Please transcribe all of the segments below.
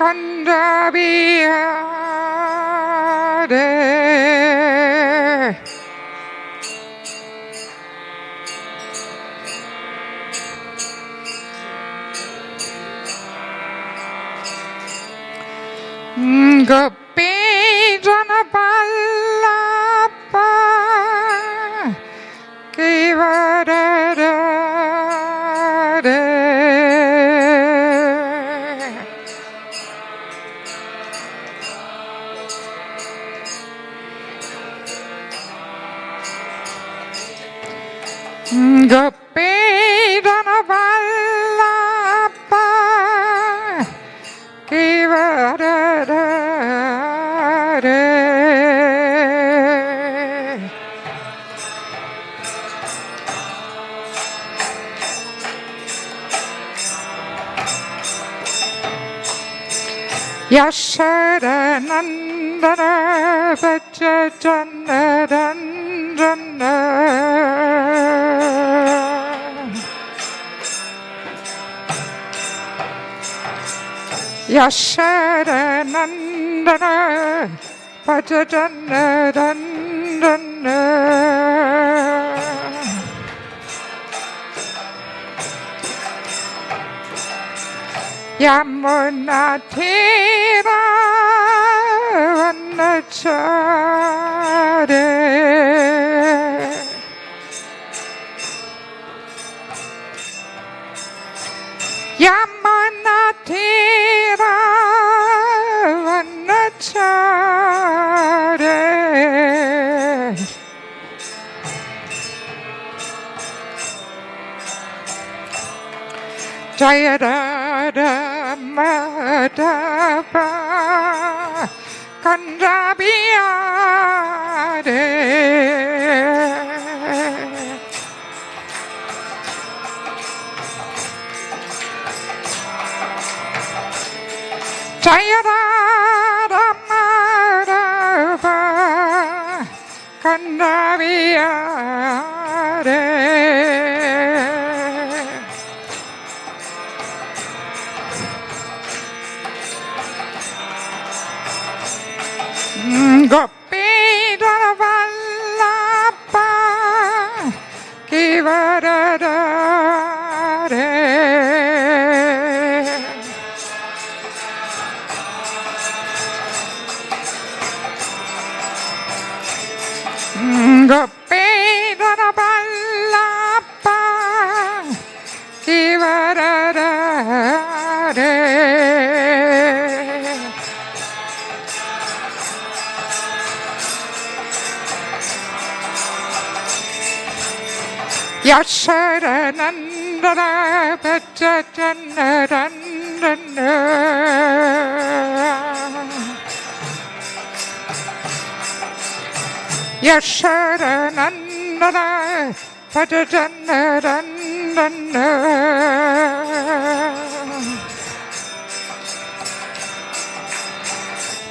Kandabiade. Gopi Janapallappa Kivadade. Gopi Janapallappa Kivadade. Yashadanandana Vachajanarandana Yashadanandana Vachajanarandana Yamunatira Vanachare Yamunatira Vanachare Jayarada Madhava Kandabiade. Jayarada Madhava Kandabiade. Gopi Janapallappa Kivadade. Gopi Janapallappa Kivadade. Yashadanandana Vachajanarandana Yashadanandana Vachajanarandana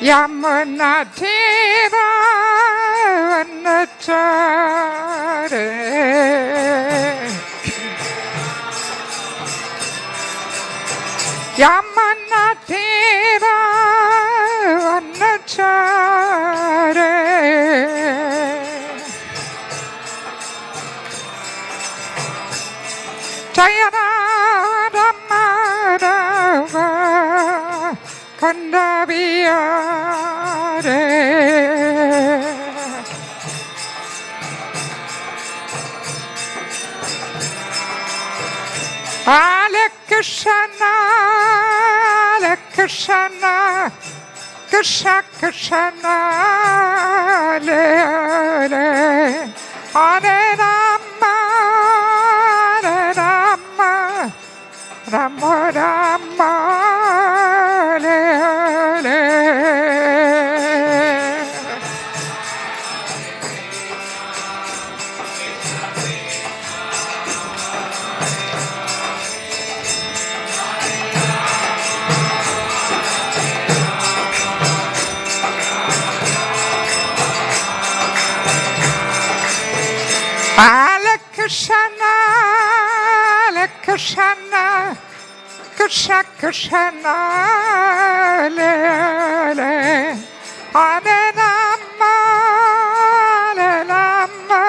Yamunatira Vanachare Yamunatira Vanachare Jayarada Madhava Kandabiade. Hare Krishna, Hare Krishna, Krishna Krishna, Hare Hare, Hare Rama, Hare Rama, Rama Rama, Hare Hare. Hare Krishna, Hare Krishna, Krishna Krishna, Hare Rama, Hare Rama,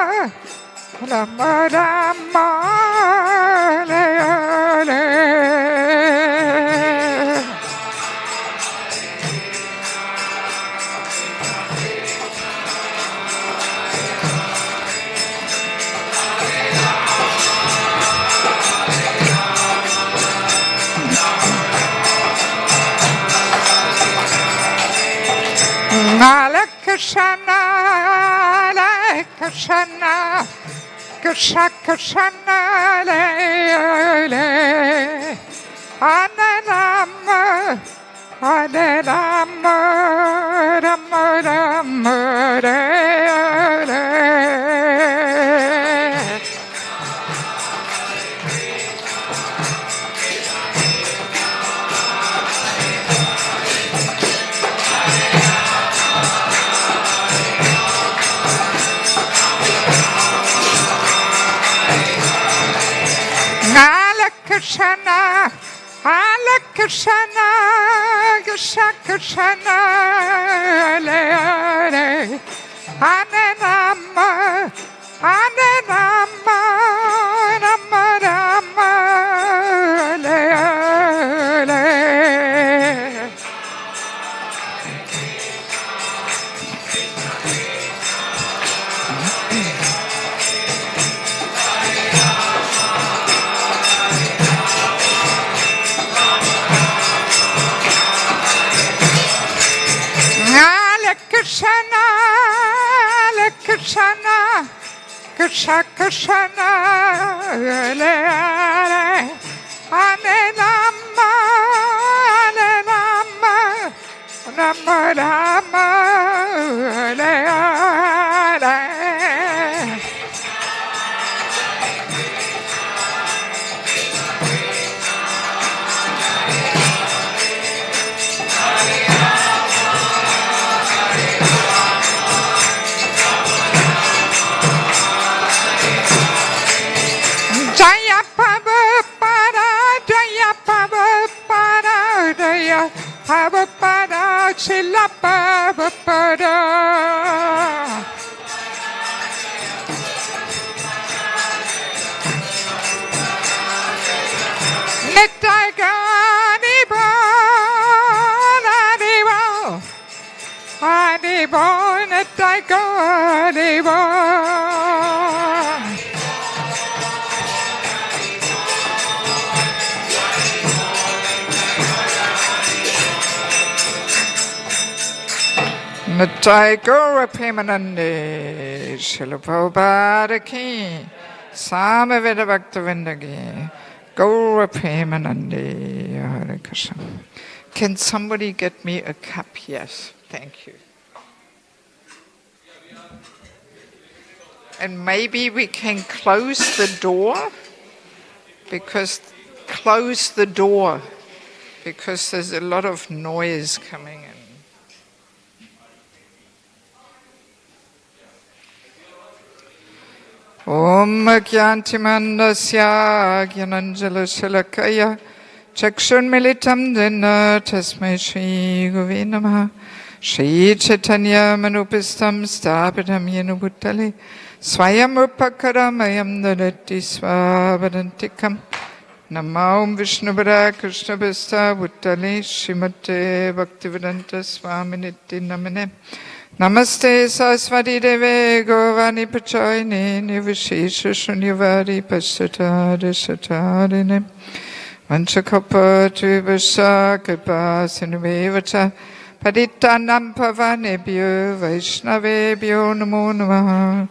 Rama Rama, Hare Hare. Hare Krishna, Hare Krishna, Krishna Krishna, Hare Hare, Hare Rama, Hare Rama, Rama Rama, Hare Hare. Hare Krishna, Hare Krishna, Krishna Krishna, Hare Hare, Hare Rama, Hare Rama, Rama Rama, Hare Hare. Hare Krishna, Hare Krishna, Krishna Krishna, Hare Hare, Hare Rama, Hare Rama, Rama Rama, Hare Hare. Jaya Prabhupada, Jaya Prabhupada, Jaya Prabhupada, Srila Prabhupada. Nitai Gadibo, Adibo, Adibo, Nitai Gadibo. Nitai Gaura Premanande, Srila Prabhupada ki, Samaveda Bhaktivinoda ki, Gaura Premanande, Hare Krishna. Can somebody get me a cup? Yes, thank you. And maybe we can close the door, because there's a lot of noise coming in. Om Gyantimandasya Gyananjala Shalakaya Chakshunmilitam Dena Tasmai Shri Guve Namaha Shri Chaitanya Manupistam Stapitam Yenu Bhuttale Swayam Upakaramayam Dadati Swabadantikam Namaum Vishnubhara Krishna Bhasta Bhuttale Srimate Bhaktivedanta Swaminiti Namane Namaste Saraswati Deve Govani Pachayane Nivishesha Shunyavadi Pashatara Shatarine Vanchakapa Trivasa Kripa Sinumevacha Paditanam Pavanebhyo Vaishnavebhyo Namo Namaha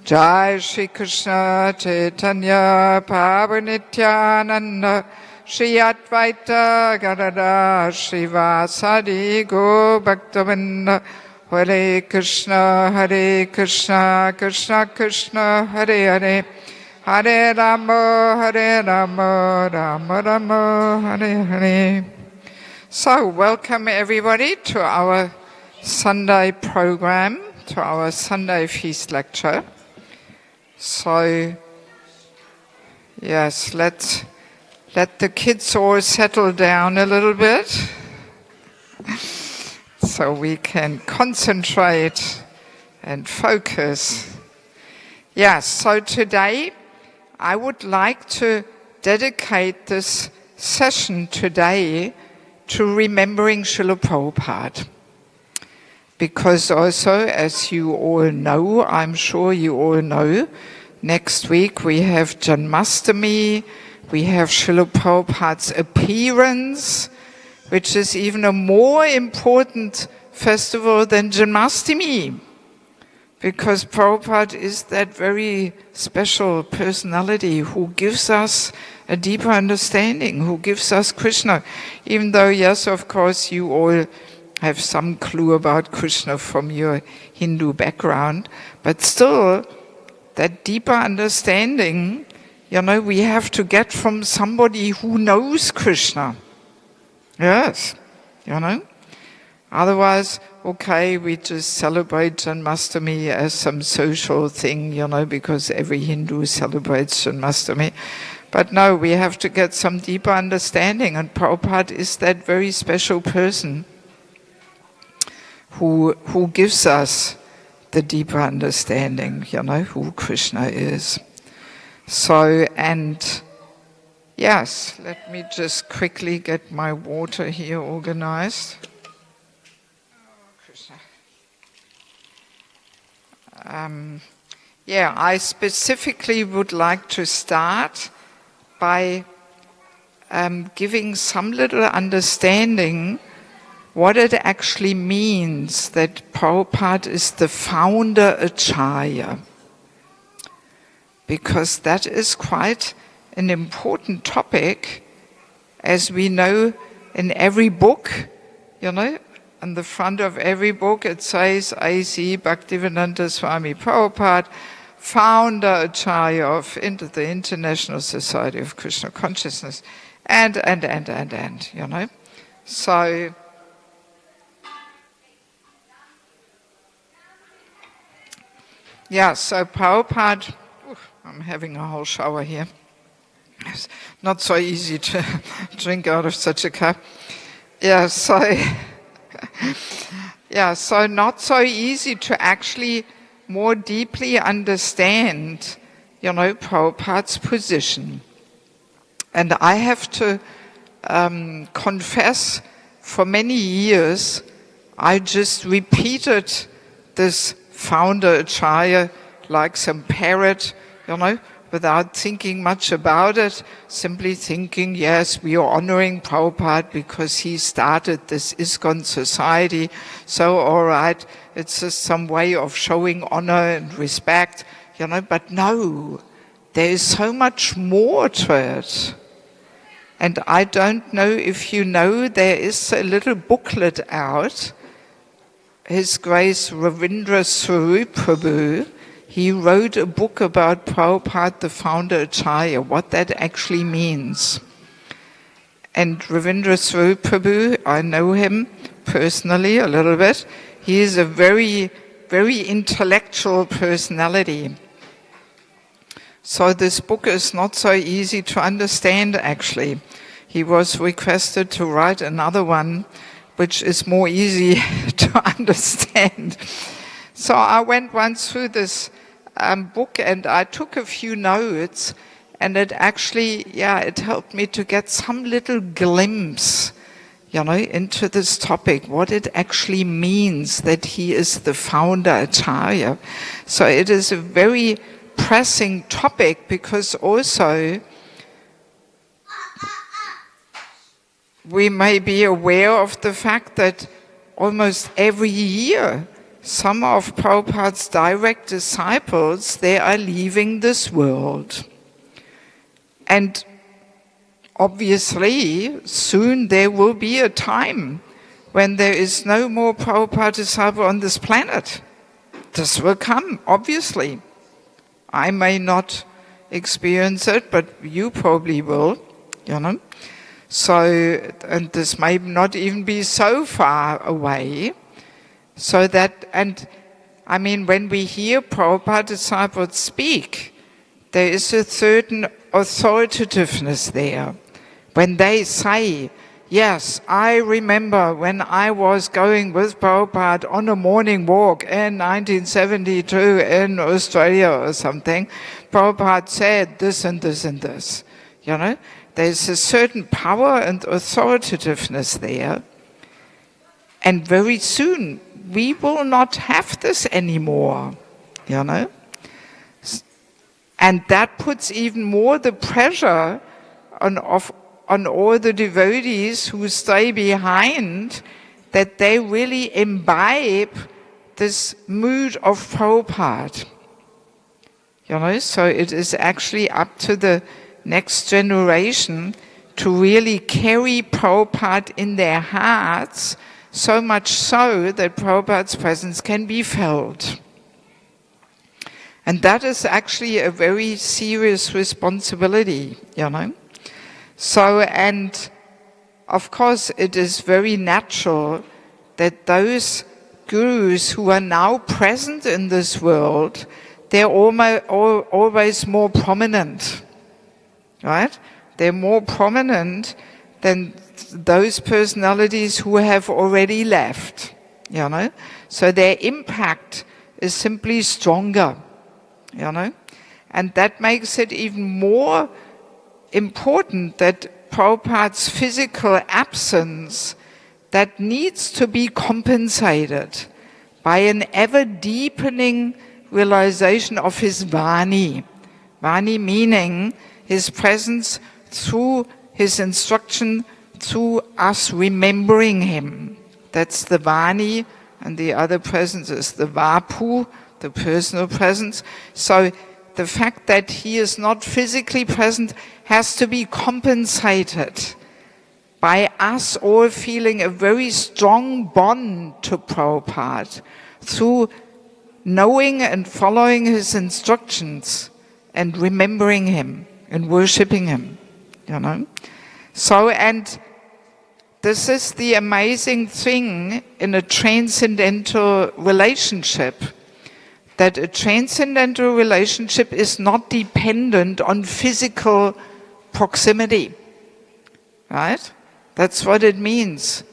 Jai Shri Krishna Chaitanya Prabhu Nityananda Shri Advaita Gadadhar Shri Vasadi Go Bhaktavinda Hare Krishna, Krishna Krishna, Hare Hare, Hare Rama, Rama Rama, Hare Hare. So, welcome everybody to our Sunday program, to our Sunday feast lecture. So, yes, let the kids all settle down a little bit. so we can concentrate and focus. Yes, so today I would like to dedicate this session today to remembering Srila Prabhupada. Because also, as you all know, I'm sure you all know, next week we have Janmashtami, we have Srila Prabhupada's appearance, which is even a more important festival than Janmashtami. Because Prabhupada is that very special personality who gives us a deeper understanding, who gives us Krishna. Even though, yes, of course, you all have some clue about Krishna from your Hindu background, but still, that deeper understanding, we have to get from somebody who knows Krishna. Yes, Otherwise, okay, we just celebrate Janmashtami as some social thing, because every Hindu celebrates Janmashtami. But no, we have to get some deeper understanding, and Prabhupada is that very special person who gives us the deeper understanding, who Krishna is. So, and yes, let me just quickly get my water here organized. I specifically would like to start by giving some little understanding what it actually means that Prabhupada is the founder Acharya. Because that is quite an important topic, as we know in every book, on the front of every book it says, A.C. Bhaktivedanta Swami Prabhupada, founder Acharya of the International Society of Krishna Consciousness, and. So, so Prabhupada, I'm having a whole shower here. It's not so easy to drink out of such a cup. So not so easy to actually more deeply understand, Prabhupada's position. And I have to confess, for many years, I just repeated this founder Acharya like some parrot, without thinking much about it, simply thinking, yes, we are honoring Prabhupada because he started this ISKCON society, so all right, it's just some way of showing honor and respect, but no, there is so much more to it. And I don't know if you know, there is a little booklet out. His Grace Ravindra Swarup Prabhu, he wrote a book about Prabhupada, the founder Acharya, what that actually means. And Ravindra Swarup Prabhu, I know him personally a little bit. He is a very, very intellectual personality. So this book is not so easy to understand, actually. He was requested to write another one, which is more easy to understand. So I went once through this book and I took a few notes, and it actually, it helped me to get some little glimpse, into this topic, what it actually means that he is the founder Acharya. So it is a very pressing topic, because also we may be aware of the fact that almost every year some of Prabhupada's direct disciples, they are leaving this world. And obviously, soon there will be a time when there is no more Prabhupada disciple on this planet. This will come, obviously. I may not experience it, but you probably will, So, and this may not even be so far away. So that, and I mean, when we hear Prabhupada disciples speak, there is a certain authoritativeness there. When they say, yes, I remember when I was going with Prabhupada on a morning walk in 1972 in Australia or something, Prabhupada said this and this and this. You know, there's a certain power and authoritativeness there. And very soon, we will not have this anymore, you know. And that puts even more the pressure on all the devotees who stay behind, that they really imbibe this mood of Prabhupada. You know, so it is actually up to the next generation to really carry Prabhupada in their hearts, so much so that Prabhupada's presence can be felt. And that is actually a very serious responsibility, you know. So, and of course it is very natural that those gurus who are now present in this world, they're always more prominent, right? They're more prominent than those personalities who have already left, you know. So their impact is simply stronger, you know. And that makes it even more important that Prabhupada's physical absence, that needs to be compensated by an ever-deepening realization of his Vani. Vani meaning his presence through his instruction, through us remembering him. That's the Vani, and the other presence is the Vapu, the personal presence. So the fact that he is not physically present has to be compensated by us all feeling a very strong bond to Prabhupada through knowing and following his instructions and remembering him and worshipping him, you know. So, and this is the amazing thing in a transcendental relationship, that a transcendental relationship is not dependent on physical proximity, right? That's what it means,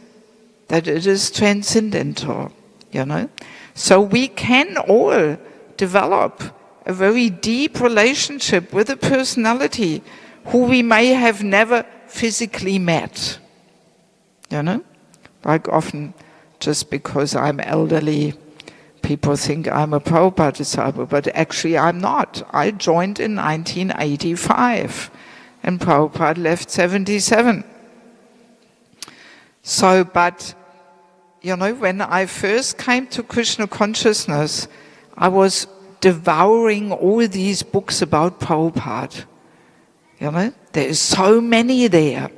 that it is transcendental, you know. So we can all develop a very deep relationship with a personality who we may have never physically met, you know. Like often, just because I'm elderly, people think I'm a Prabhupada disciple, but actually I'm not. I joined in 1985, and Prabhupada left 77. So, but, you know, when I first came to Krishna consciousness, I was devouring all these books about Prabhupada. You know, there is so many there.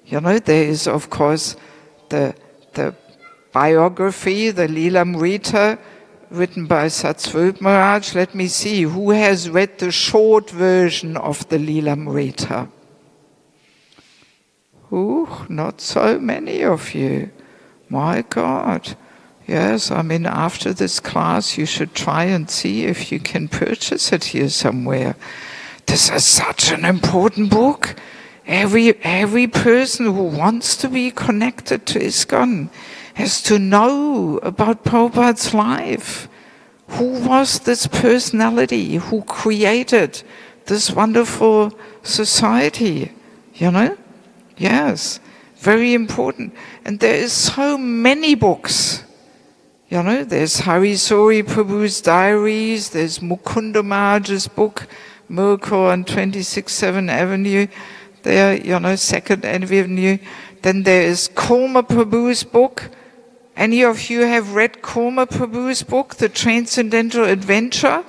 You know, there is, of course, the biography, the Lilamrita, written by Satsvarup Maharaj. Let me see, who has read the short version of the Lilamrita? Ooh, not so many of you. My God. Yes, I mean, after this class, you should try and see if you can purchase it here somewhere. This is such an important book. Every person who wants to be connected to ISKCON has to know about Prabhupada's life. Who was this personality who created this wonderful society? You know? Yes, very important. And there is so many books. You know, there's Harisori Prabhu's diaries, there's Mukunda Maharaj's book, Miracle on 26th Avenue, there, you know, 2nd Avenue. Then there is Kurma Prabhu's book. Any of you have read Kurma Prabhu's book, The Transcendental Adventure?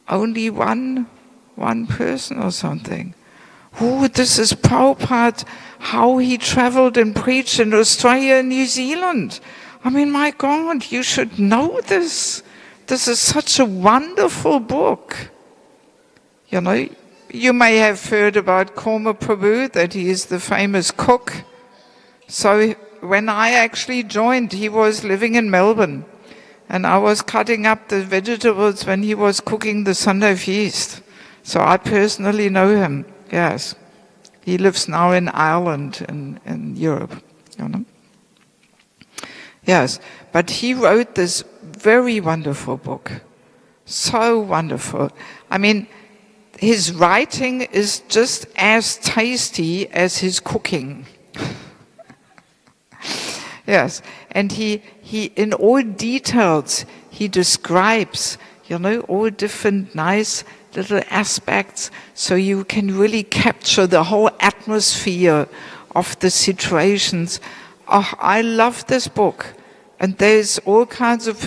Only one person or something. Oh, this is Prabhupada, how he traveled and preached in Australia and New Zealand. I mean, my God, you should know this. This is such a wonderful book. You know, you may have heard about Kurma Prabhu, that he is the famous cook. So when I actually joined, he was living in Melbourne. And I was cutting up the vegetables when he was cooking the Sunday feast. So I personally know him. Yes. He lives now in Ireland, in Europe, you know. Yes, but he wrote this very wonderful book. So wonderful. I mean, his writing is just as tasty as his cooking. Yes, and he in all details, he describes, you know, all different nice little aspects, so you can really capture the whole atmosphere of the situations. Oh, I love this book. And there's all kinds of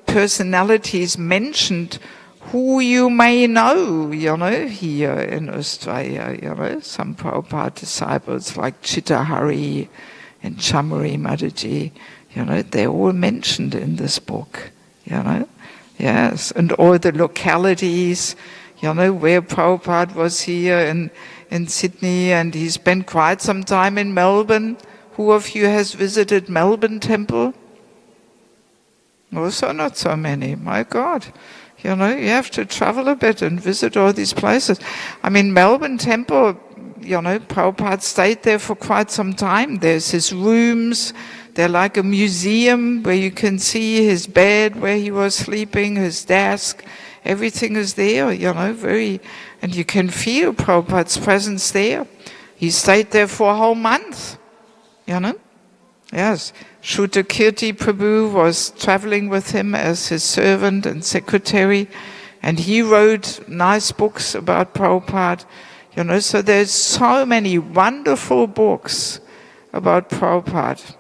personalities mentioned who you may know, you know, here in Australia, you know, some Prabhupada disciples like Chittahari and Chamari Mataji, you know, they're all mentioned in this book, you know. Yes, and all the localities, you know, where Prabhupada was here in Sydney, and he spent quite some time in Melbourne. Who of you has visited Melbourne Temple? Also not so many, my God. You know, you have to travel a bit and visit all these places. I mean, Melbourne Temple, you know, Prabhupada stayed there for quite some time. There's his rooms. They're like a museum where you can see his bed where he was sleeping, his desk. Everything is there, you know, and you can feel Prabhupada's presence there. He stayed there for a whole month, you know. Yes, Shuddha Kirti Prabhu was traveling with him as his servant and secretary, and he wrote nice books about Prabhupada, you know. So there's so many wonderful books about Prabhupada.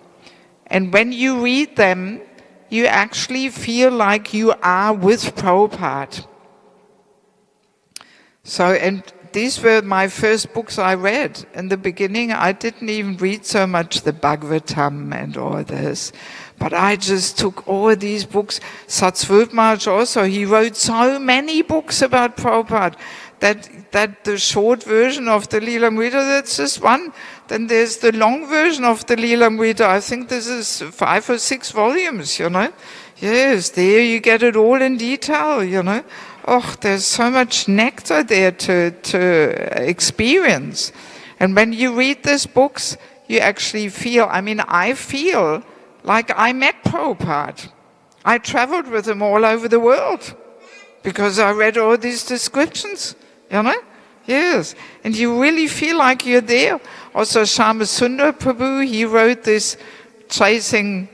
And when you read them, you actually feel like you are with Prabhupada. So, and these were my first books I read. In the beginning, I didn't even read so much the Bhagavatam and all this. But I just took all these books. Satsvut Maharaj also, he wrote so many books about Prabhupada that the short version of the Lilamrita, that's just one. Then there's the long version of the Lilamrita. I think this is 5 or 6 volumes, you know. Yes, there you get it all in detail, you know. Oh, there's so much nectar there to experience. And when you read these books, you actually feel, I feel like I met Prabhupada. I traveled with him all over the world because I read all these descriptions, you know. Yes, and you really feel like you're there. Also, Shyamasundar Prabhu, he wrote this Chasing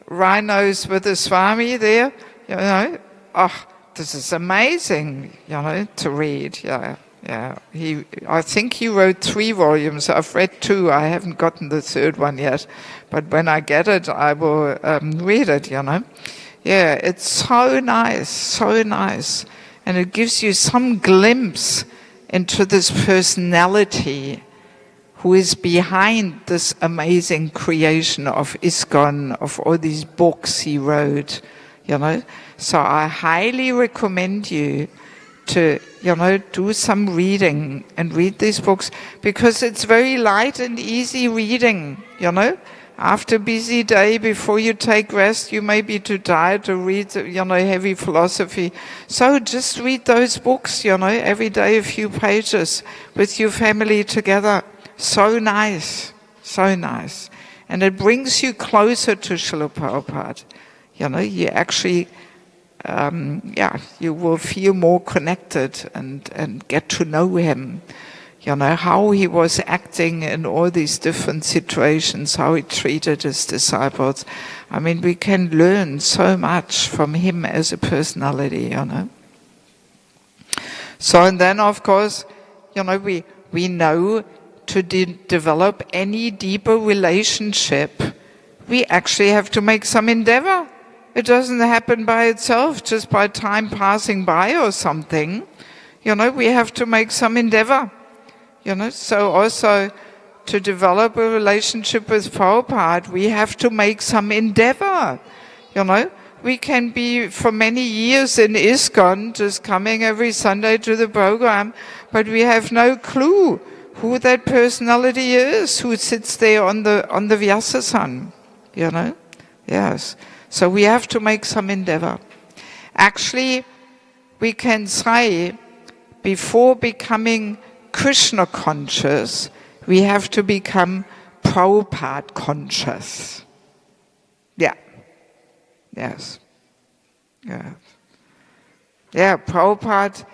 Rhinos with the Swami there, you know. Oh, this is amazing, you know, to read. Yeah. I think he wrote 3 volumes. I've read 2. I haven't gotten the 3rd one yet. But when I get it, I will read it, you know. Yeah, it's so nice. And it gives you some glimpse into this personality who is behind this amazing creation of ISKCON, of all these books he wrote, you know. So I highly recommend you to, you know, do some reading and read these books, because it's very light and easy reading, you know. After a busy day, before you take rest, you may be too tired to read, you know, heavy philosophy. So just read those books, you know, every day a few pages with your family together. So nice. And it brings you closer to Srila Prabhupada. You know, you actually, you will feel more connected and get to know him. You know, how he was acting in all these different situations, how he treated his disciples. I mean, we can learn so much from him as a personality, you know. So, and then, of course, you know, we know to develop any deeper relationship, we actually have to make some endeavor. It doesn't happen by itself, just by time passing by or something. You know, we have to make some endeavor. You know, so also to develop a relationship with Prabhupada, we have to make some endeavor. You know, we can be for many years in ISKCON, just coming every Sunday to the program, but we have no clue who that personality is who sits there on the Vyasasan. You know, yes. So we have to make some endeavor. Actually, we can say, before becoming Krishna conscious, we have to become Prabhupada conscious. Yeah. Yes. Yeah. Yeah, Prabhupada,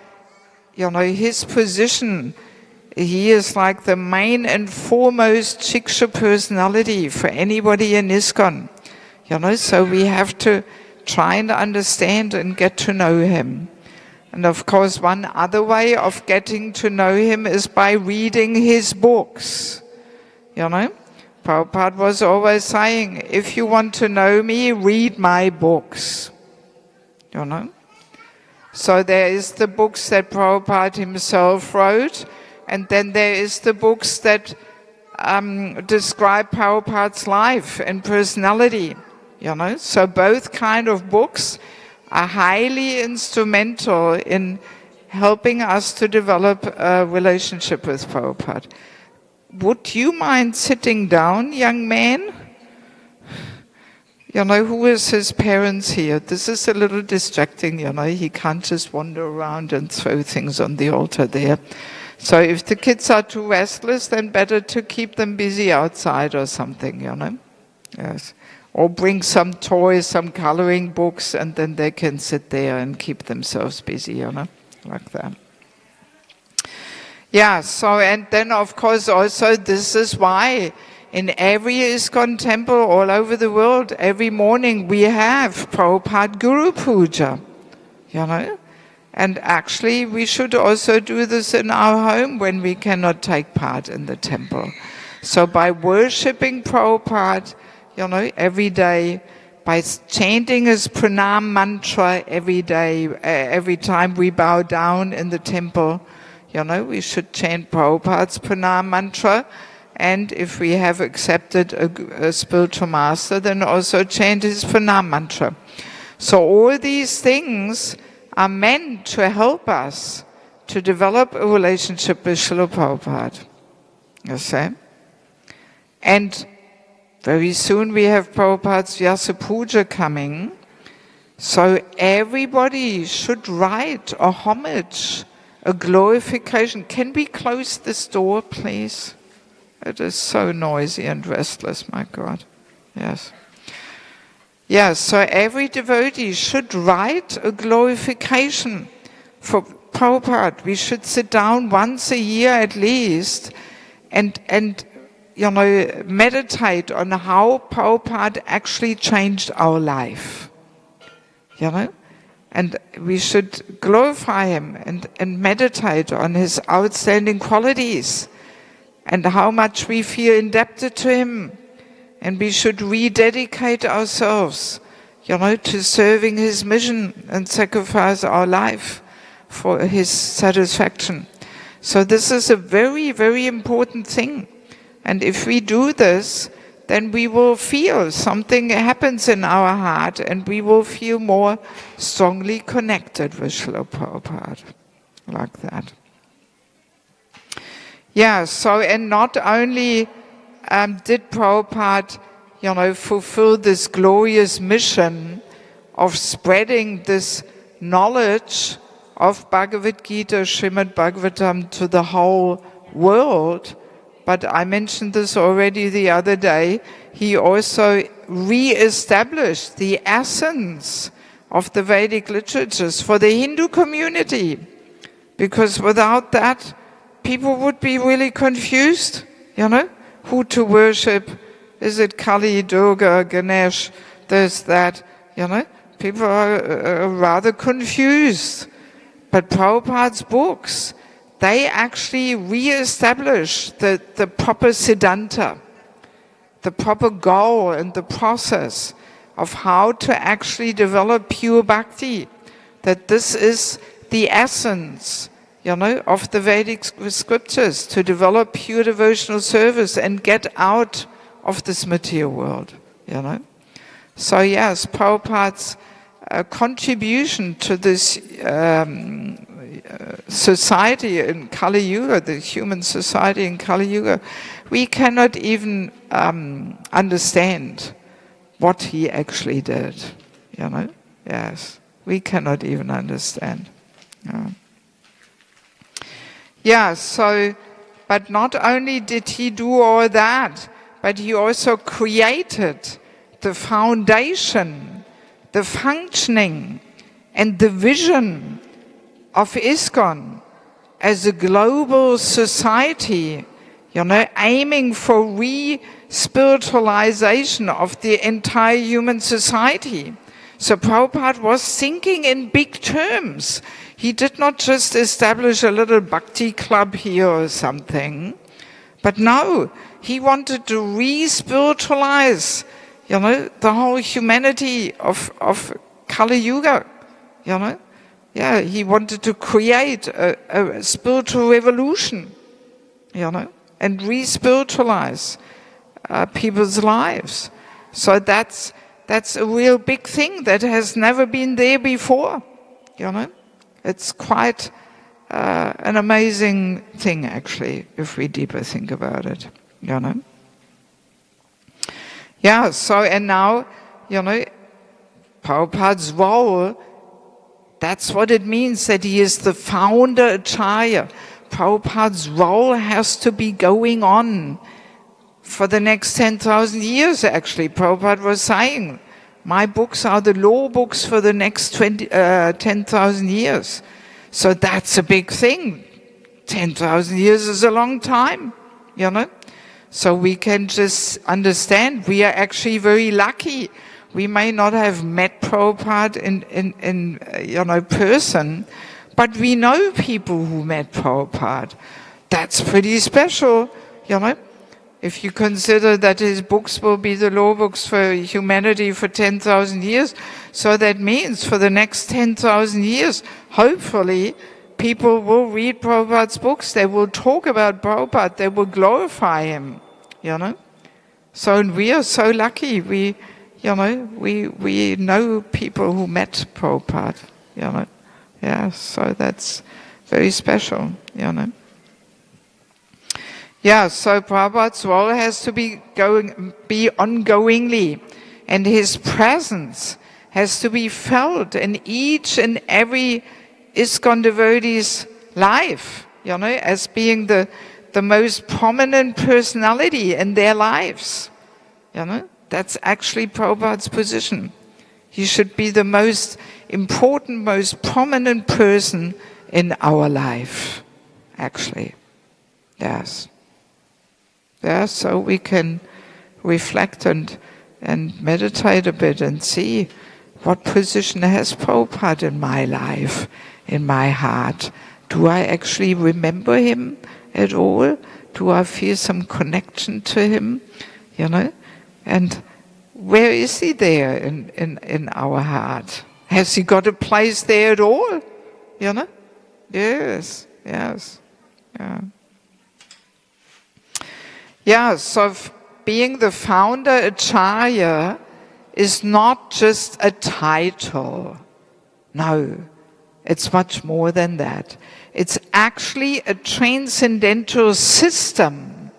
his position, he is like the main and foremost Shiksha personality for anybody in ISKCON. So we have to try and understand and get to know him. And of course, one other way of getting to know him is by reading his books. Prabhupada was always saying, if you want to know me, read my books. So there is the books that Prabhupada himself wrote, and then there is the books that describe Prabhupada's life and personality. So both kind of books are highly instrumental in helping us to develop a relationship with Prabhupada. Would you mind sitting down, young man? Who is his parents here? This is a little distracting, he can't just wander around and throw things on the altar there. So if the kids are too restless, then better to keep them busy outside or something, Yes. Or bring some toys, some coloring books, and then they can sit there and keep themselves busy, like that. Yeah, so, and then of course also this is why in every ISKCON temple all over the world, every morning we have Prabhupada Guru Puja, And actually we should also do this in our home when we cannot take part in the temple. So by worshipping Prabhupada, every day, by chanting his pranam mantra every day, every time we bow down in the temple, we should chant Prabhupada's pranam mantra, and if we have accepted a spiritual master, then also chant his pranam mantra. So all these things are meant to help us to develop a relationship with Srila Prabhupada. You see? And very soon we have Prabhupada's Vyasa Puja coming, so everybody should write a homage, a glorification. Can we close this door, please? It is so noisy and restless, my God. Yes. Yes, so every devotee should write a glorification for Prabhupada. We should sit down once a year at least and meditate on how Prabhupada actually changed our life. And we should glorify him and meditate on his outstanding qualities and how much we feel indebted to him. And we should rededicate ourselves, to serving his mission and sacrifice our life for his satisfaction. So this is a very, very important thing. And if we do this, then we will feel something happens in our heart and we will feel more strongly connected with Srila Prabhupada. Like that. Yeah, so, and not only did Prabhupada, fulfill this glorious mission of spreading this knowledge of Bhagavad Gita, Srimad Bhagavatam to the whole world, but I mentioned this already the other day, he also re-established the essence of the Vedic literatures for the Hindu community, because without that, people would be really confused, who to worship. Is it Kali, Durga, Ganesh, this, that, People are rather confused. But Prabhupada's books, they actually re-establish the proper siddhanta, the proper goal and the process of how to actually develop pure bhakti. That this is the essence, of the Vedic scriptures, to develop pure devotional service and get out of this material world, So yes, Prabhupada's contribution to this society in Kali Yuga, the human society in Kali Yuga, we cannot even understand what he actually did, Yes, we cannot even understand. Yeah, so, but not only did he do all that, but he also created the foundation, the functioning, and the vision of ISKCON as a global society, aiming for re-spiritualization of the entire human society. So Prabhupada was thinking in big terms. He did not just establish a little bhakti club here or something, but no, he wanted to re-spiritualize, the whole humanity of Kali Yuga, Yeah, he wanted to create a spiritual revolution, and re-spiritualize people's lives. So that's a real big thing that has never been there before, It's quite an amazing thing, actually, if we deeper think about it, Yeah, so, and now, Prabhupada's role, that's what it means, that he is the founder Acharya. Prabhupada's role has to be going on for the next 10,000 years, actually. Prabhupada was saying, my books are the law books for the next 10,000 years. So that's a big thing. 10,000 years is a long time, So we can just understand we are actually very lucky. We may not have met Prabhupada in person, but we know people who met Prabhupada. That's pretty special, If you consider that his books will be the law books for humanity for 10,000 years, so that means for the next 10,000 years, hopefully, people will read Prabhupada's books, they will talk about Prabhupada, they will glorify him, So we are so lucky, we know people who met Prabhupada, Yeah, so that's very special, Yeah, so Prabhupada's role has to be ongoingly, and his presence has to be felt in each and every ISKCON devotee's life, as being the most prominent personality in their lives, That's actually Prabhupada's position. He should be the most important, most prominent person in our life, actually. Yes. Yeah, so we can reflect and meditate a bit and see what position has Prabhupada in my life, in my heart. Do I actually remember him at all? Do I feel some connection to him? And where is he there in our heart? Has he got a place there at all? Yes. Yeah. Yeah, so being the founder Acharya is not just a title. No, it's much more than that. It's actually a transcendental system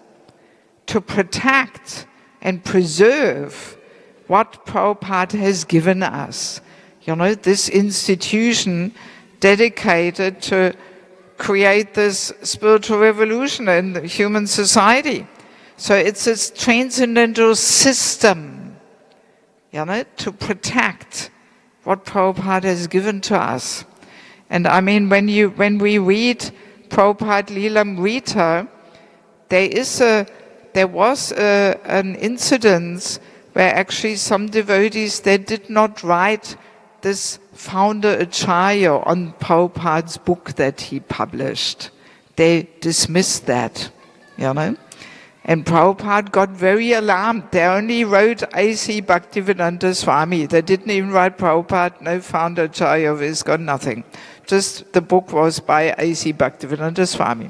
to protect and preserve what Prabhupada has given us. This institution dedicated to create this spiritual revolution in the human society. So it's a transcendental system, to protect what Prabhupada has given to us. And I mean, when we read Prabhupada Lilamrita, there was an incident where actually some devotees, they did not write this founder Acharya on Prabhupada's book that he published. They dismissed that, And Prabhupada got very alarmed. They only wrote A.C. Bhaktivedanta Swami. They didn't even write Prabhupada, no founder Acharya of ISKCON, nothing. Just the book was by A.C. Bhaktivedanta Swami.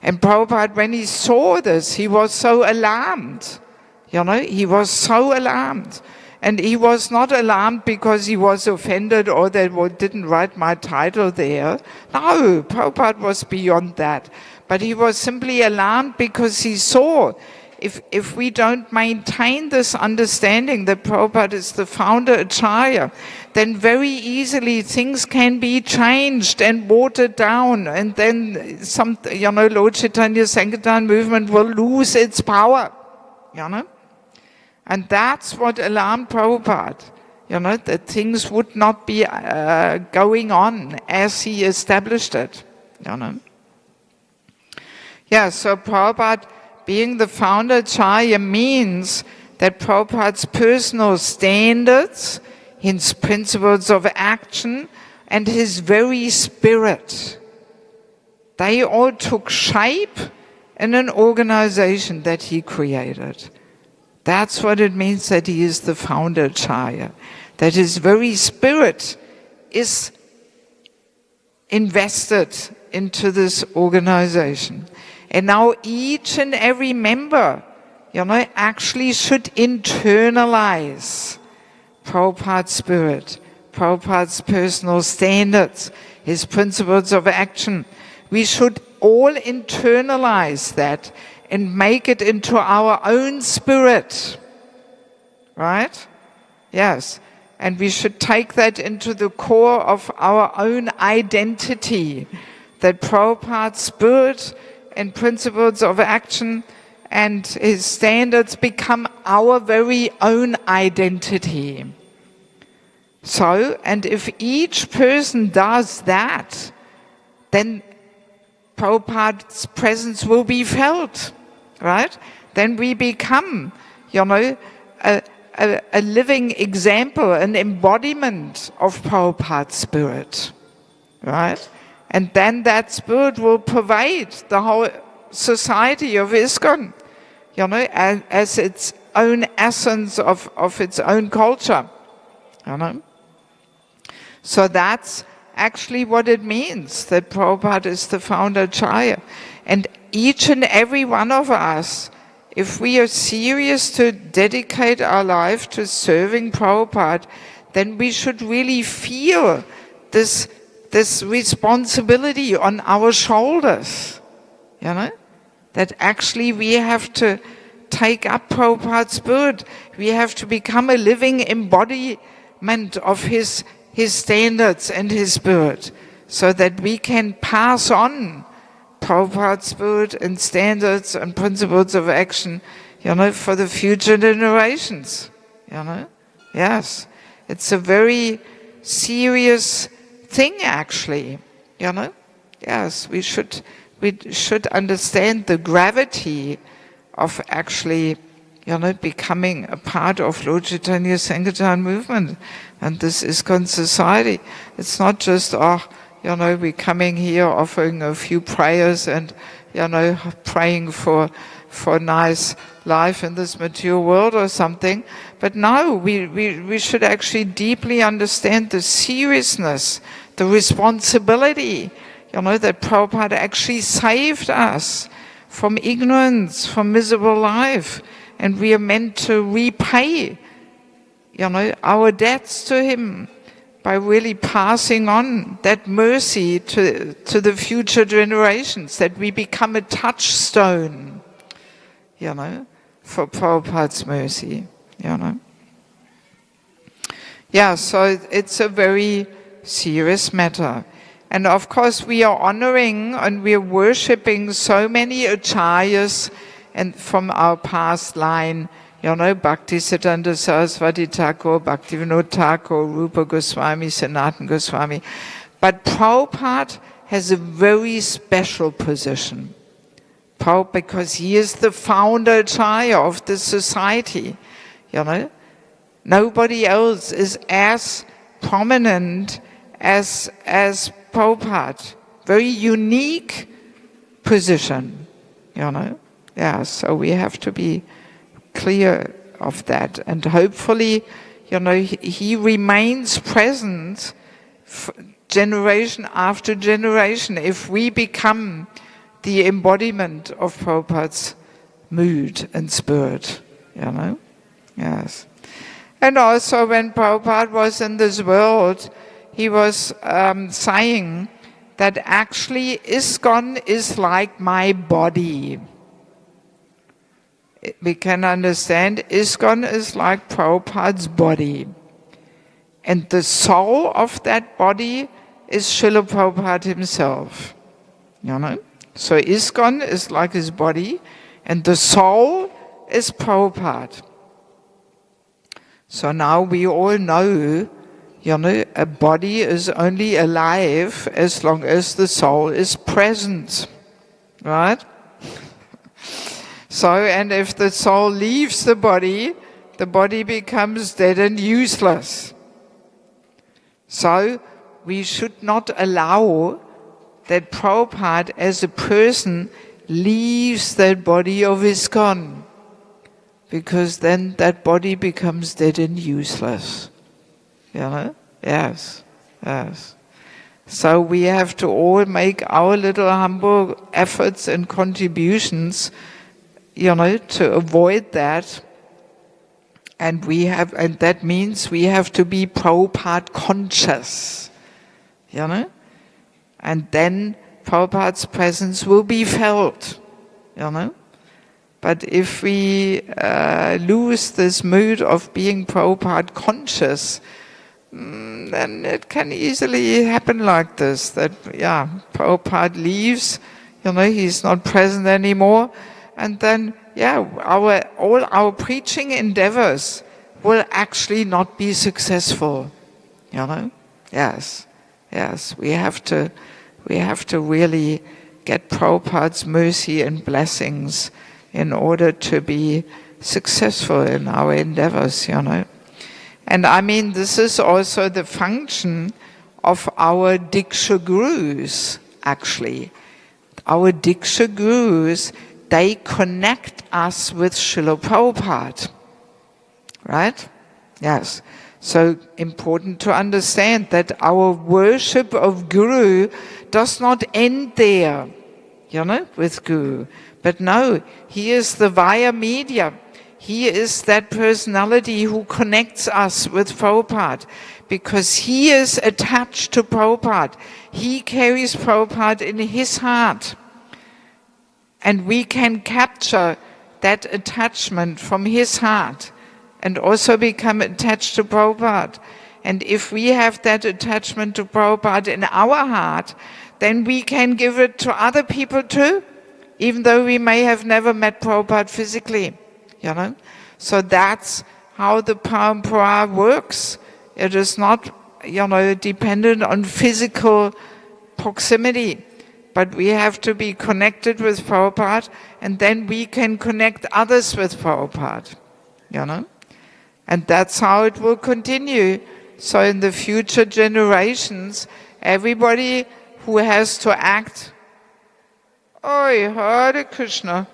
And Prabhupada, when he saw this, he was so alarmed. He was so alarmed. And he was not alarmed because he was offended or they didn't write my title there. No, Prabhupada was beyond that. But he was simply alarmed because he saw if we don't maintain this understanding that Prabhupada is the founder Acharya, then very easily things can be changed and watered down, and then Lord Chaitanya Sankirtan movement will lose its power, And that's what alarmed Prabhupada, that things would not be going on as he established it, Yeah, so Prabhupada being the founder Acharya means that Prabhupada's personal standards, his principles of action, and his very spirit, they all took shape in an organization that he created. That's what it means that he is the founder Acharya, that his very spirit is invested into this organization. And now each and every member, actually should internalize Prabhupada's spirit, Prabhupada's personal standards, his principles of action. We should all internalize that and make it into our own spirit. Right? Yes. And we should take that into the core of our own identity, that Prabhupada's spirit and principles of action and his standards become our very own identity. So, and if each person does that, then Prabhupada's presence will be felt, right? Then we become, a living example, an embodiment of Prabhupada's spirit, right? And then that spirit will pervade the whole society of ISKCON, as its own essence of its own culture, So that's actually what it means, that Prabhupada is the founder Acharya. And each and every one of us, if we are serious to dedicate our life to serving Prabhupada, then we should really feel this responsibility on our shoulders, that actually we have to take up Prabhupada's spirit. We have to become a living embodiment of his standards and his spirit, so that we can pass on Prabhupada's spirit and standards and principles of action, for the future generations, Yes, it's a very serious thing, actually, Yes, we should understand the gravity of actually, becoming a part of Lord Chaitanya Sankirtan movement and this ISKCON society. It's not just, we're coming here offering a few prayers and, praying for nice life in this material world or something. But no, we should actually deeply understand the seriousness, the responsibility, that Prabhupada actually saved us from ignorance, from miserable life. And we are meant to repay, our debts to him by really passing on that mercy to the future generations, that we become a touchstone, for Prabhupada's mercy, Yeah, so it's a very serious matter. And of course we are honoring and we are worshipping so many acharyas and from our past line, Bhaktisiddhanta Saraswati Thakur, Bhaktivinoda Thakur, Rupa Goswami, Sanatana Goswami. But Prabhupada has a very special position. Because he is the founder Acharya of the society, Nobody else is as prominent as Prabhupada. Very unique position, Yeah, so we have to be clear of that. And hopefully, he remains present generation after generation if we become the embodiment of Prabhupada's mood and spirit, Yes. And also when Prabhupada was in this world, he was saying that actually ISKCON is like my body. we can understand ISKCON is like Prabhupada's body. And the soul of that body is Srila Prabhupada himself. You know? So ISKCON is like his body, and the soul is Prabhupada. So now we all know, a body is only alive as long as the soul is present. Right? So, and if the soul leaves the body becomes dead and useless. So, we should not allow that Prabhupada as a person leaves that body of ISKCON, because then that body becomes dead and useless. Yes. So we have to all make our little humble efforts and contributions, to avoid that. And that means we have to be Prabhupada conscious, and then Prabhupada's presence will be felt, But if we lose this mood of being Prabhupada conscious, then it can easily happen like this, that, Prabhupada leaves, he's not present anymore, and then, all our preaching endeavors will actually not be successful, Yes, we have to really get Prabhupada's mercy and blessings in order to be successful in our endeavors, And I mean, this is also the function of our Diksha Gurus, actually. Our Diksha Gurus, they connect us with Srila Prabhupada. Right? Yes. So important to understand that our worship of Guru does not end there, with Guru. But no, he is the via media. He is that personality who connects us with Prabhupada, because he is attached to Prabhupada. He carries Prabhupada in his heart. And we can capture that attachment from his heart and also become attached to Prabhupada. And if we have that attachment to Prabhupada in our heart, then we can give it to other people too, even though we may have never met Prabhupada physically. So that's how the parampara works. It is not, dependent on physical proximity, but we have to be connected with Prabhupada, and then we can connect others with Prabhupada, And that's how it will continue. So in the future generations, everybody who has to act, Oi, Hare Krishna,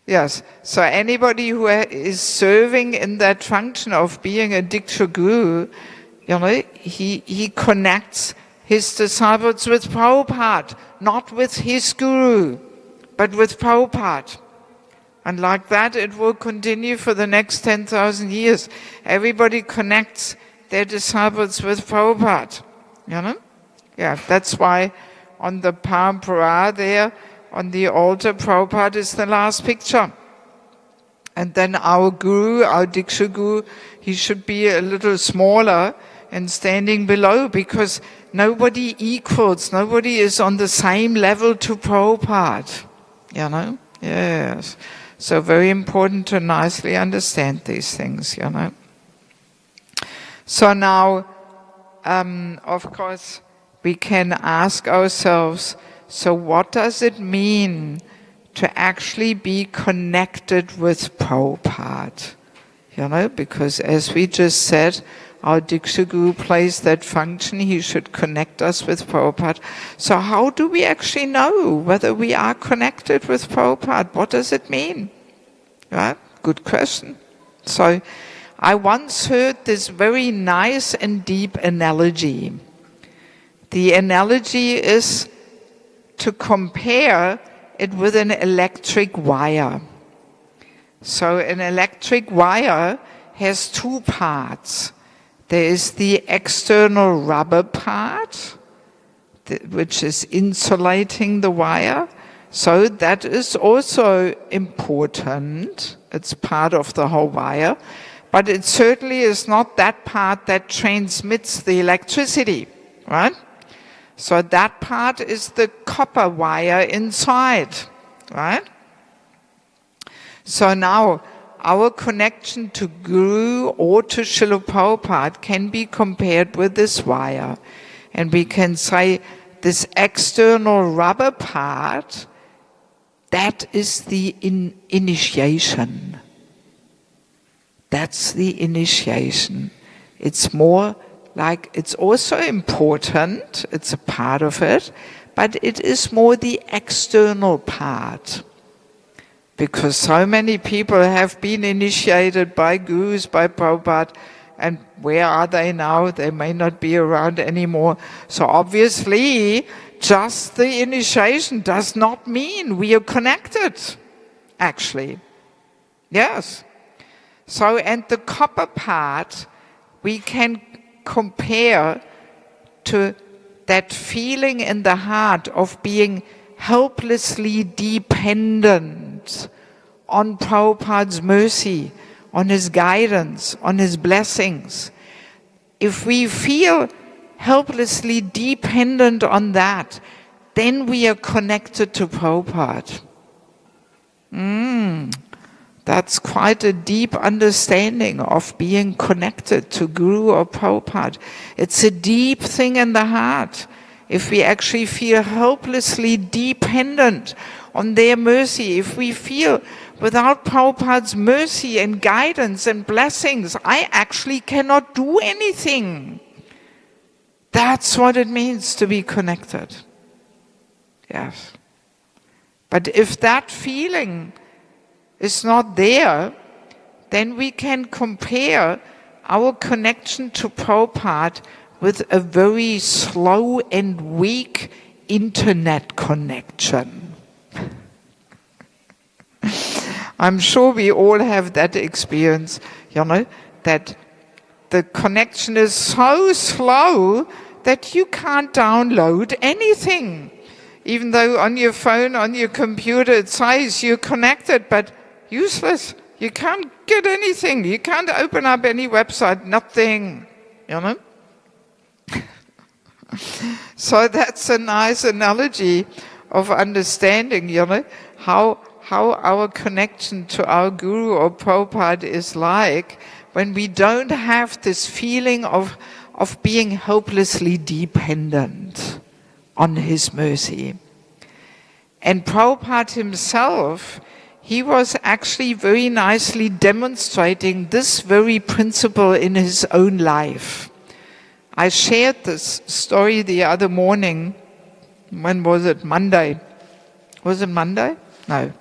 Yes, so anybody who is serving in that function of being a Diksha Guru, he connects his disciples with Prabhupada, not with his Guru, but with Prabhupada. And like that it will continue for the next 10,000 years. Everybody connects their disciples with Prabhupada, that's why on the parampara there, on the altar, Prabhupada is the last picture. And then our Guru, our Diksha Guru, he should be a little smaller and standing below, because nobody is on the same level to Prabhupada, Yes. So very important to nicely understand these things, So now, of course, we can ask ourselves, so what does it mean to actually be connected with Prabhupada? Because as we just said, our Diksha Guru plays that function. He should connect us with Prabhupada. So how do we actually know whether we are connected with Prabhupada? What does it mean? Right? Good question. So I once heard this very nice and deep analogy. The analogy is to compare it with an electric wire. So an electric wire has two parts. There is the external rubber part, which is insulating the wire. So that is also important. It's part of the whole wire. But it certainly is not that part that transmits the electricity, right? So that part is the copper wire inside, right? So now, our connection to Guru or to Srila Prabhupada can be compared with this wire. And we can say this external rubber part, that is the initiation. That's the initiation. It's more like, it's also important, it's a part of it, but it is more the external part. Because so many people have been initiated by gurus, by Prabhupada, and where are they now? They may not be around anymore. So obviously, just the initiation does not mean we are connected, actually. Yes. So, and the copper part, we can compare to that feeling in the heart of being helplessly dependent on Prabhupada's mercy, on his guidance, on his blessings. If we feel helplessly dependent on that, then we are connected to Prabhupada. That's quite a deep understanding of being connected to Guru or Prabhupada. It's a deep thing in the heart. If we actually feel helplessly dependent on their mercy, if we feel without Prabhupada's mercy and guidance and blessings, I actually cannot do anything. That's what it means to be connected. Yes. But if that feeling is not there, then we can compare our connection to Prabhupada with a very slow and weak internet connection. I'm sure we all have that experience, that the connection is so slow that you can't download anything. Even though on your phone, on your computer, it says you're connected, but useless. You can't get anything. You can't open up any website, nothing, So that's a nice analogy of understanding, how our connection to our Guru or Prabhupada is like when we don't have this feeling of being hopelessly dependent on his mercy. And Prabhupada himself, he was actually very nicely demonstrating this very principle in his own life. I shared this story the other morning. When was it? Monday. Was it Monday? No,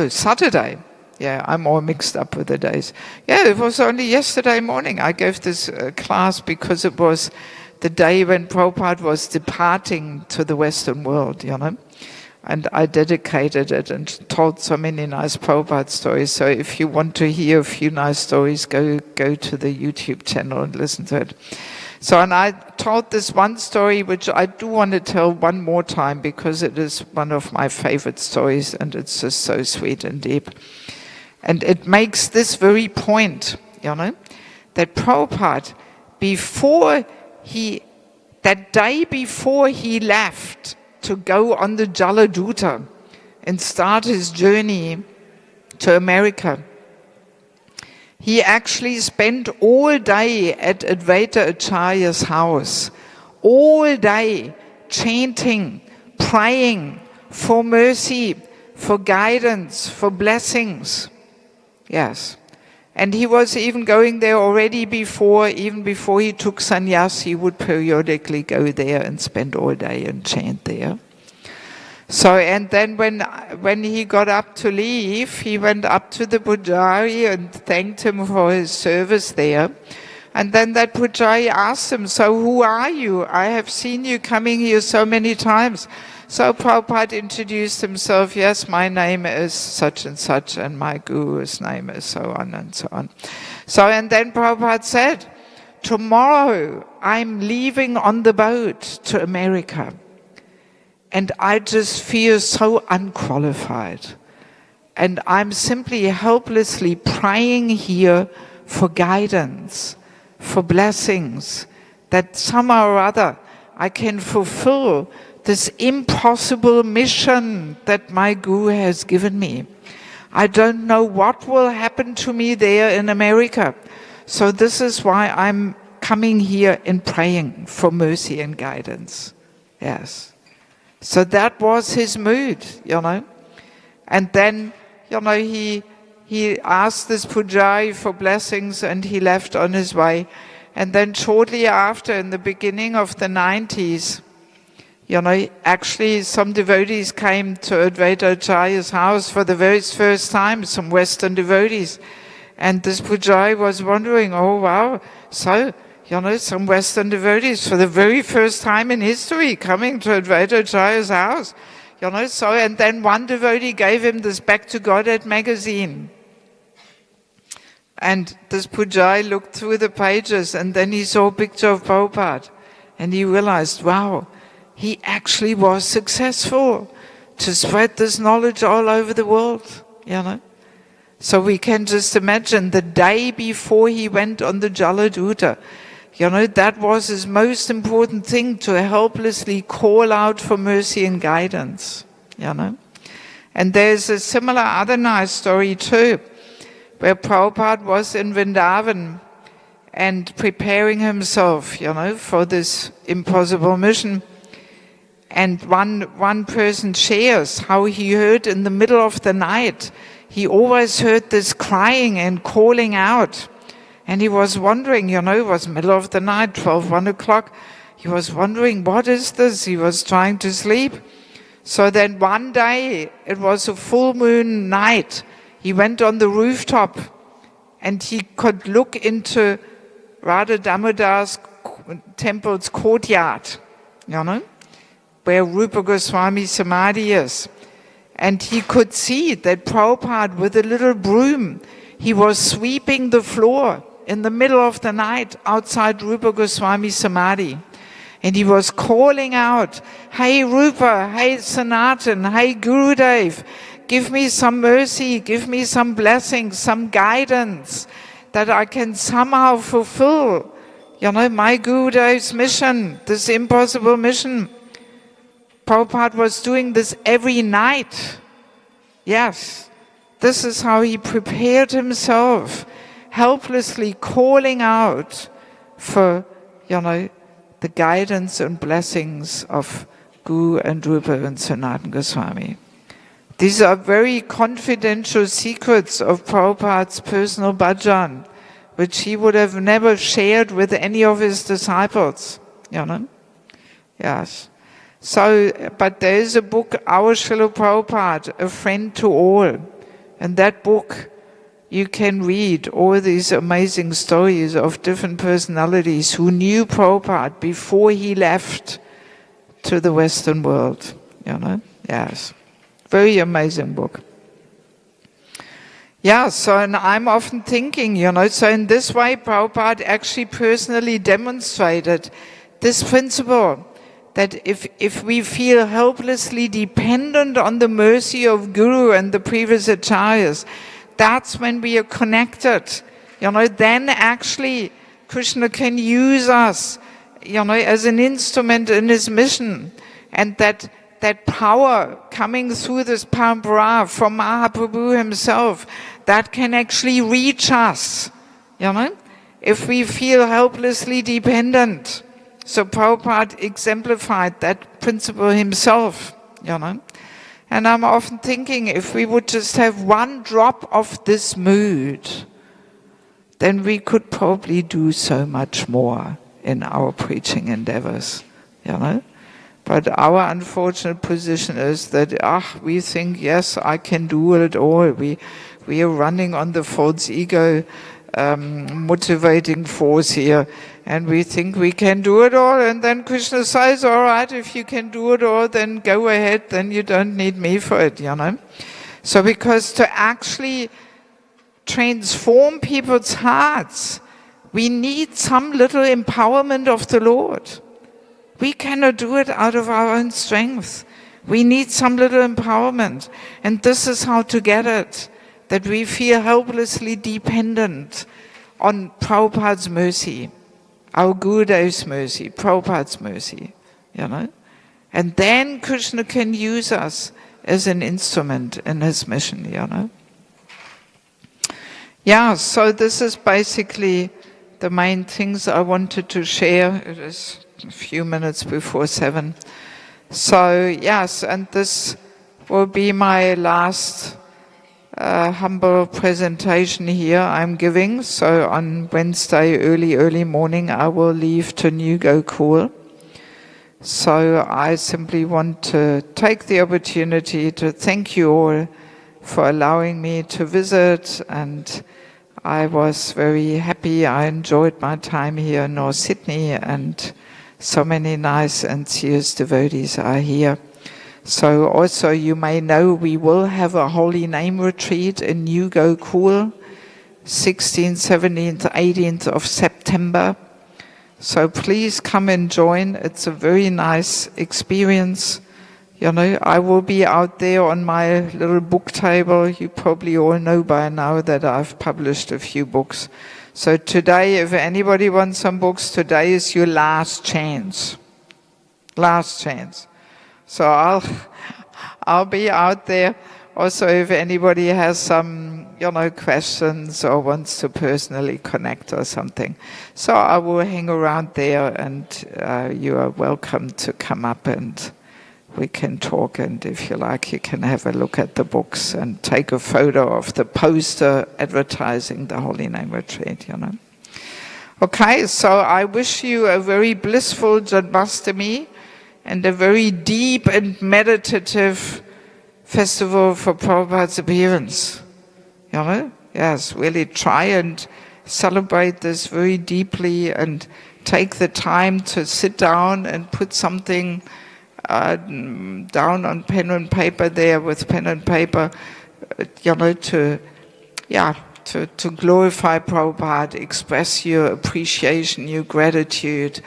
Saturday. Yeah, I'm all mixed up with the days. Yeah, it was only yesterday morning. I gave this class because it was the day when Prabhupada was departing to the Western world, And I dedicated it and told so many nice Prabhupada stories. So if you want to hear a few nice stories, go to the YouTube channel and listen to it. So, and I told this one story, which I do want to tell one more time because it is one of my favorite stories and it's just so sweet and deep. And it makes this very point, that Prabhupada, that day before he left to go on the Jaladuta and start his journey to America, he actually spent all day at Advaita Acharya's house, all day chanting, praying for mercy, for guidance, for blessings. Yes. And he was even going there already even before he took sannyas, he would periodically go there and spend all day and chant there. So, and then when he got up to leave, he went up to the Pujari and thanked him for his service there. And then that Pujari asked him, "So who are you? I have seen you coming here so many times." So Prabhupada introduced himself, "Yes, my name is such and such, and my guru's name is so on and so on." So, and then Prabhupada said, "Tomorrow I'm leaving on the boat to America. And I just feel so unqualified. And I'm simply helplessly praying here for guidance, for blessings, that somehow or other I can fulfill this impossible mission that my Guru has given me. I don't know what will happen to me there in America. So this is why I'm coming here and praying for mercy and guidance. Yes. So that was his mood, And then, he asked this Pujari for blessings and he left on his way. And then shortly after, in the beginning of the 90s, actually some devotees came to Advaita Acharya's house for the very first time, some Western devotees. And this Pujari was wondering, oh wow, so, some Western devotees for the very first time in history coming to Advaita Acharya's house. And then one devotee gave him this Back to Godhead magazine. And this Pujari looked through the pages and then he saw a picture of Prabhupada. And he realized, wow, he actually was successful to spread this knowledge all over the world, So we can just imagine the day before he went on the Jaladuta, that was his most important thing, to helplessly call out for mercy and guidance, And there's a similar other nice story too, where Prabhupada was in Vrindavan and preparing himself, for this impossible mission. And one person shares how he heard in the middle of the night, he always heard this crying and calling out. And he was wondering, it was middle of the night, 12, 1 o'clock. He was wondering, what is this? He was trying to sleep. So then one day, it was a full moon night. He went on the rooftop and he could look into Radha Damodar's temple's courtyard, where Rupa Goswami Samadhi is. And he could see that Prabhupada, with a little broom, he was sweeping the floor in the middle of the night outside Rupa Goswami Samadhi. And he was calling out, hey Rupa, hey Sanatan, hey Gurudev, give me some mercy, give me some blessings, some guidance, that I can somehow fulfill, my Gurudev's mission, this impossible mission. Prabhupada was doing this every night. Yes, this is how he prepared himself, helplessly calling out for, the guidance and blessings of Guru and Rupa and Sanatana Goswami. These are very confidential secrets of Prabhupada's personal bhajan, which he would have never shared with any of his disciples. Yes. So, but there is a book, Our Srila Prabhupada, A Friend to All. And that book, you can read all these amazing stories of different personalities who knew Prabhupada before he left to the Western world. Yes. Very amazing book. Yeah, so and I'm often thinking, so in this way Prabhupada actually personally demonstrated this principle, that if we feel helplessly dependent on the mercy of Guru and the previous acharyas, that's when we are connected. Then actually Krishna can use us, as an instrument in his mission. And that power coming through this parampara from Mahaprabhu himself, that can actually reach us, if we feel helplessly dependent. So Prabhupada exemplified that principle himself, And I'm often thinking, if we would just have one drop of this mood, then we could probably do so much more in our preaching endeavors, But our unfortunate position is that, we think, yes, I can do it all. We are running on the false ego motivating force here. And we think we can do it all. And then Krishna says, all right, if you can do it all, then go ahead. Then you don't need me for it, So because to actually transform people's hearts, We need some little empowerment of the Lord. We cannot do it out of our own strength. We need some little empowerment. And this is how to get it, that we feel helplessly dependent on Prabhupada's mercy, our Gurudev's mercy, Prabhupada's mercy, And then Krishna can use us as an instrument in his mission, Yeah, so this is basically the main things I wanted to share. It is a few minutes before 7. So, yes, and this will be my last humble presentation here I'm giving. So on Wednesday, early morning, I will leave to New Gokul. So I simply want to take the opportunity to thank you all for allowing me to visit, and I was very happy. I enjoyed my time here in North Sydney, and so many nice and serious devotees are here. So also you may know we will have a Holy Name retreat in New Gokul, 16th, 17th, 18th of September. So please come and join. It's a very nice experience. I will be out there on my little book table. You probably all know by now that I've published a few books. So today, if anybody wants some books, today is your last chance. Last chance. So I'll be out there. Also, if anybody has some, questions or wants to personally connect or something. So I will hang around there, and you are welcome to come up and we can talk, and if you like, you can have a look at the books and take a photo of the poster advertising the Holy Name Retreat, Okay, so I wish you a very blissful Janmashtami and a very deep and meditative festival for Prabhupada's appearance. Yes, really try and celebrate this very deeply and take the time to sit down and put something down on pen and paper there with pen and paper, to glorify Prabhupada, express your appreciation, your gratitude,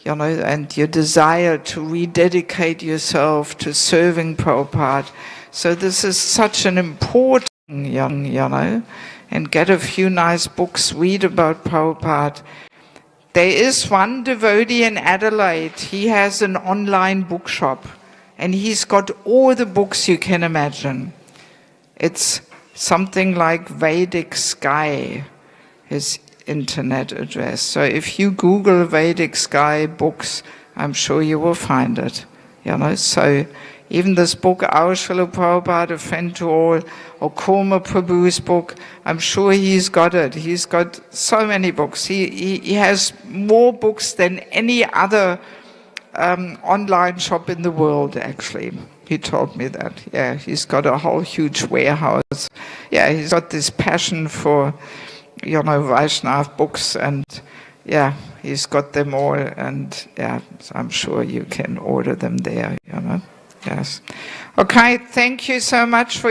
and your desire to rededicate yourself to serving Prabhupada. So this is such an important, and get a few nice books, read about Prabhupada. There is one devotee in Adelaide. He has an online bookshop, and he's got all the books you can imagine. It's something like Vedic Sky, his internet address. So if you Google Vedic Sky books, I'm sure you will find it. So even this book, Our Srila Prabhupada, A Friend to All, or Kurma Prabhu's book, I'm sure he's got it. He's got so many books. He has more books than any other online shop in the world, actually. He told me that. Yeah, he's got a whole huge warehouse. Yeah, he's got this passion for, Vaishnava books, and yeah, he's got them all, and yeah, so I'm sure you can order them there, Yes. Okay, thank you so much for